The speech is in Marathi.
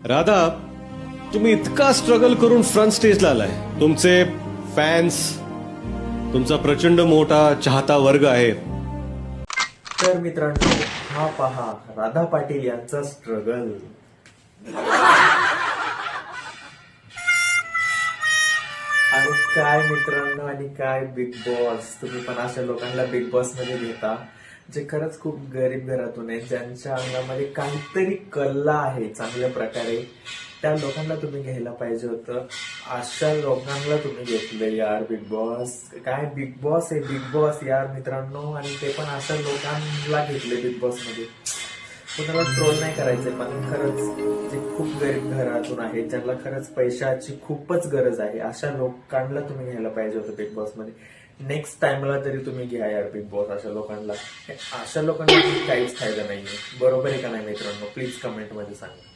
राधा, तुम्ही इतका स्ट्रगल करून फ्रंट स्टेजला आलाय. तुमचे फॅन्स, तुमचा प्रचंड मोठा चाहता वर्ग आहे. तर मित्रांनो, हा पहा राधा पाटील यांचा स्ट्रगल. आणि काय मित्रांनो, आणि काय बिग बॉस. तुम्ही पण अशा लोकांना बिग बॉस मध्ये घेता जे खरंच खूप गरीब घरातून आहेत, ज्यांच्या अंगामध्ये काहीतरी कला आहे चांगल्या प्रकारे. त्या लोकांना तुम्ही घ्यायला पाहिजे होतं. अशा लोकांना तुम्ही घेतलं यार बिग बॉस. काय बिग बॉस आहे, बिग बॉस यार मित्रांनो. आणि ते पण अशा लोकांना घेतले बिग बॉस मध्ये. कुणाला ट्रोल नाही करायचंय, पण खरंच जे खूप गरीब घरातून आहेत, ज्यांना खरंच पैशाची खूपच गरज आहे, अशा लोकांना तुम्ही घ्यायला पाहिजे होतं बिग बॉस मध्ये. नेक्स्ट टाइमला तरी तुम्ही घ्या यार बिग बॉस अशा लोकांना. अशा लोकांना काहीच फायदा नाहीये. बरोबर आहे का नाही मित्रांनो? प्लीज कमेंट मध्ये सांगा.